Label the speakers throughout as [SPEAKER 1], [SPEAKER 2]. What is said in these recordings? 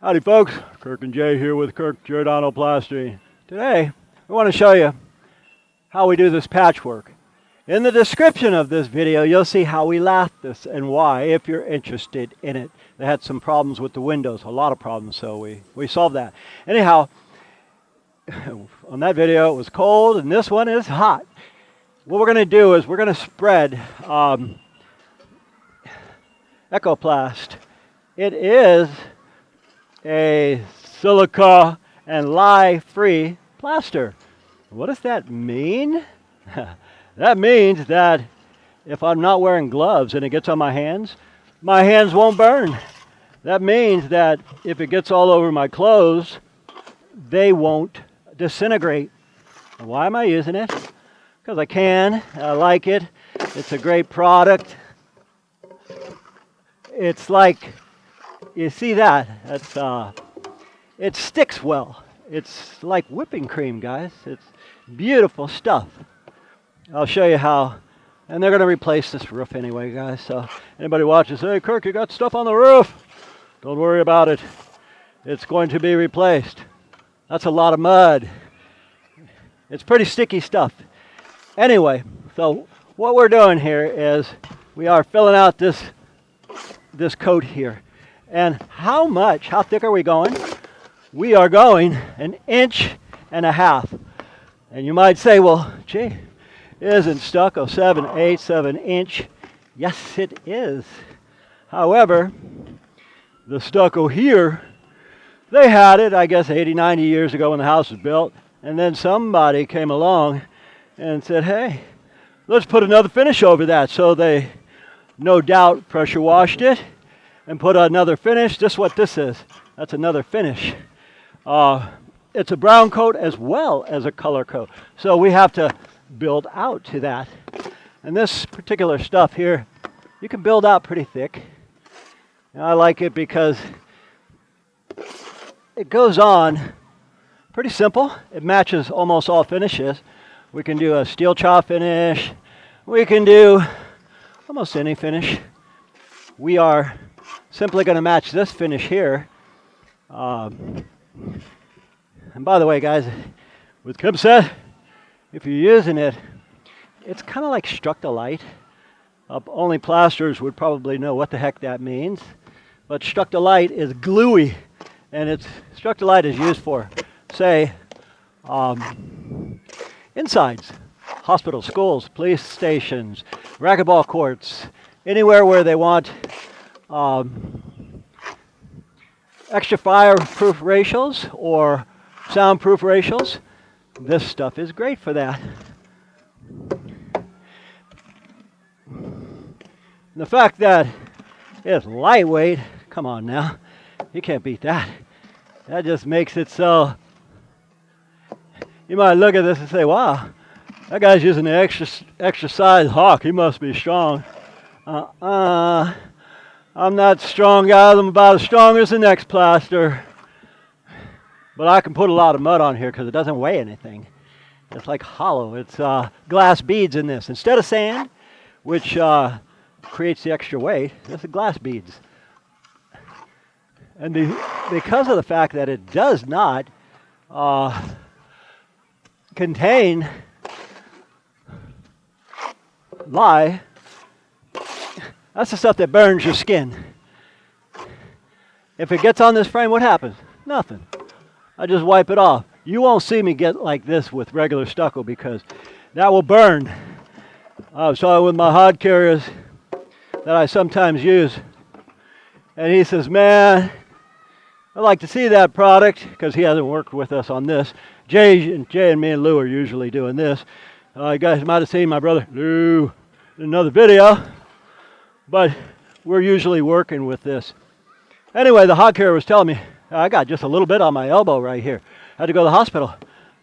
[SPEAKER 1] Howdy folks, Kirk and Jay here with Kirkgiordano Plastering. Today, I want to show you how we do this patchwork. In the description of this video, you'll see how we lath this and why, if you're interested in it. They had some problems with the windows, a lot of problems, so we solved that. Anyhow, on that video it was cold and this one is hot. What we're going to do is we're going to spread Ekoplast. It is a silica and lye-free plaster. What does that mean? That means that if I'm not wearing gloves and it gets on my hands won't burn. That means that if it gets all over my clothes, they won't disintegrate. Why am I using it? Because I can. I like it. It's a great product. It's like, you see that? That's it sticks well. It's like whipping cream, guys. It's beautiful stuff. I'll show you how. And they're going to replace this roof anyway, guys. So anybody watches, hey, Kirk, you got stuff on the roof. Don't worry about it. It's going to be replaced. That's a lot of mud. It's pretty sticky stuff. Anyway, so what we're doing here is we are filling out this coat here. And how thick are we going? We are going 1.5 inches. And you might say, well, gee, isn't stucco 7/8 of an inch? Yes, it is. However, the stucco here, they had it, I guess, 80, 90 years ago when the house was built. And then somebody came along and said, hey, let's put another finish over that. So they, no doubt, pressure washed it and put another finish. This is what this is. That's another finish. It's a brown coat as well as a color coat. So we have to build out to that. And this particular stuff here, you can build out pretty thick. And I like it because it goes on pretty simple. It matches almost all finishes. We can do a steel chop finish. We can do almost any finish. We are simply going to match this finish here. And by the way, guys, with Kemset, if you're using it, it's kind of like Structolite. Only plasters would probably know what the heck that means. But Structolite is gluey, and Structolite is used for, say, insides, hospitals, schools, police stations, racquetball courts, anywhere where they want extra fireproof ratios or soundproof ratios. This stuff is great for that. The fact that it's lightweight, come on now, you can't beat that. That just makes it so, you might look at this and say, wow, that guy's using the extra size hawk, he must be strong. I'm not strong, guys. I'm about as strong as the next plaster. But I can put a lot of mud on here because it doesn't weigh anything. It's like hollow. It's glass beads in this. Instead of sand, which creates the extra weight, this is glass beads. And because of the fact that it does not contain lye, that's the stuff that burns your skin. If it gets on this frame, what happens? Nothing. I just wipe it off. You won't see me get like this with regular stucco because that will burn. I saw it with my hod carriers that I sometimes use. And he says, man, I'd like to see that product because he hasn't worked with us on this. Jay and me and Lou are usually doing this. You guys might have seen my brother Lou in another video. But we're usually working with this. Anyway, the hod carrier was telling me, I got just a little bit on my elbow right here. I had to go to the hospital.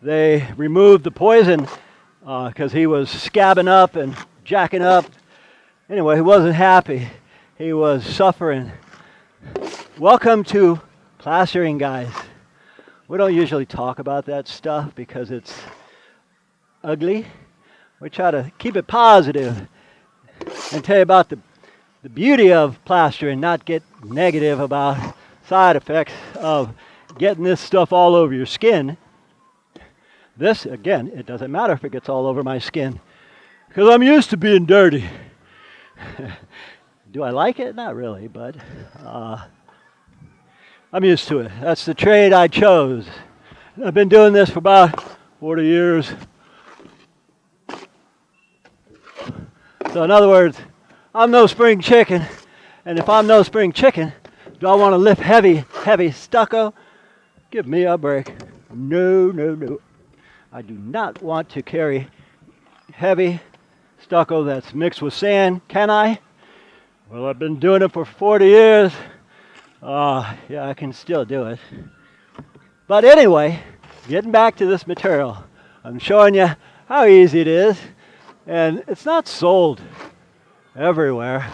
[SPEAKER 1] They removed the poison because he was scabbing up and jacking up. Anyway, he wasn't happy. He was suffering. Welcome to plastering, guys. We don't usually talk about that stuff because it's ugly. We try to keep it positive and tell you about the beauty of plastering, not get negative about side effects of getting this stuff all over your skin. This, again, it doesn't matter if it gets all over my skin, because I'm used to being dirty. Do I like it? Not really, but I'm used to it. That's the trade I chose. I've been doing this for about 40 years. So in other words, I'm no spring chicken. And if I'm no spring chicken, do I want to lift heavy stucco? Give me a break. No, no, no. I do not want to carry heavy stucco that's mixed with sand. Can I? Well, I've been doing it for 40 years. Yeah, I can still do it. But anyway, getting back to this material, I'm showing you how easy it is. And it's not sold everywhere.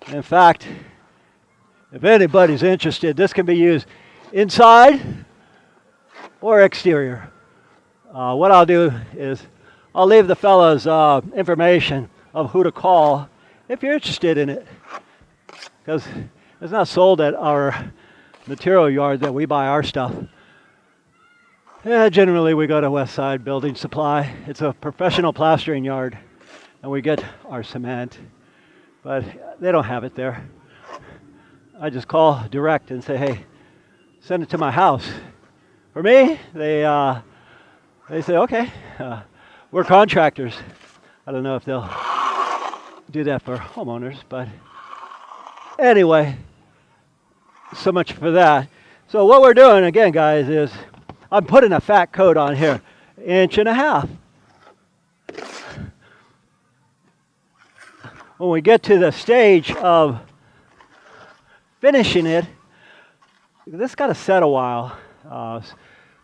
[SPEAKER 1] In fact, if anybody's interested, this can be used inside or exterior. What I'll do is I'll leave the fellas information of who to call if you're interested in it, because it's not sold at our material yard that we buy our stuff. Yeah, generally we go to West Side Building Supply. It's a professional plastering yard, and we get our cement, but they don't have it there. I just call direct and say, hey, send it to my house. For me, they say, okay, we're contractors. I don't know if they'll do that for homeowners, but anyway, so much for that. So what we're doing again, guys, is I'm putting a fat coat on here, 1.5 inches. When we get to the stage of finishing it, this got to set a while.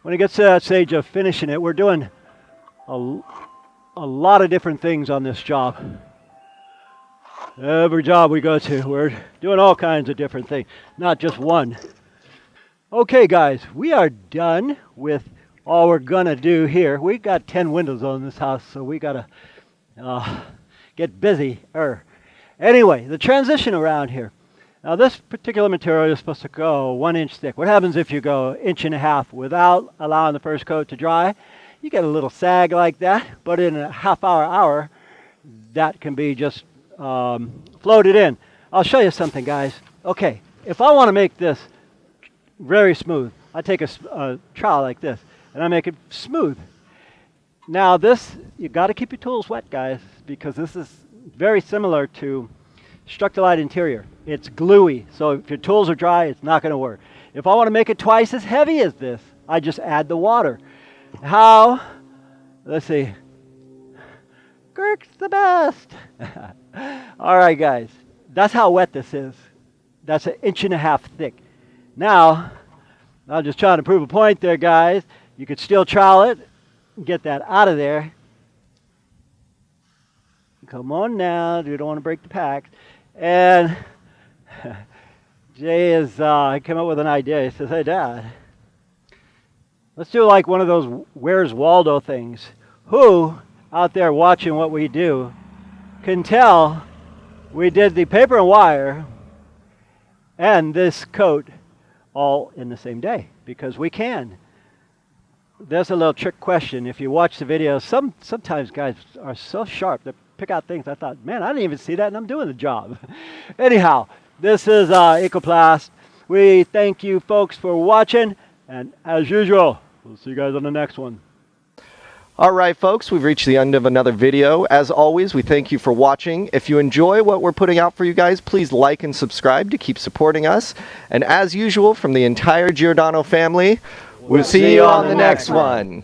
[SPEAKER 1] When it gets to that stage of finishing it, we're doing a lot of different things on this job. Every job we go to, we're doing all kinds of different things, not just one. Okay, guys, we are done with all we're gonna do here. We got 10 windows on this house, so we gotta get busy. Anyway, the transition around here. Now, this particular material is supposed to go 1 inch thick. What happens if you go 1.5 inches without allowing the first coat to dry? You get a little sag like that, but in a hour, that can be just floated in. I'll show you something, guys. Okay, if I want to make this very smooth, I take a trowel like this and I make it smooth. Now this, you got to keep your tools wet, guys, because this is very similar to Structilite interior. It's gluey, so if your tools are dry, it's not going to work. If I want to make it twice as heavy as this, I just add the water. How? Let's see. Kirk's the best. All right, guys. That's how wet this is. That's 1.5 inches thick. Now, I'm just trying to prove a point there, guys. You could still trowel it, get that out of there. Come on now, you don't want to break the pack. And Jay he came up with an idea. He says, hey, Dad, let's do like one of those Where's Waldo things. Who out there watching what we do can tell we did the paper and wire and this coat all in the same day? Because we can. There's a little trick question. If you watch the video, sometimes guys are so sharp that pick out things. I thought, man, I didn't even see that, and I'm doing the job. Anyhow, this is Ekoplast. We thank you folks for watching, and as usual, we'll see you guys on the next one.
[SPEAKER 2] All right, folks, we've reached the end of another video. As always, we thank you for watching. If you enjoy what we're putting out for you guys, please like and subscribe to keep supporting us. And as usual, from the entire Giordano family, we'll see you on the next one.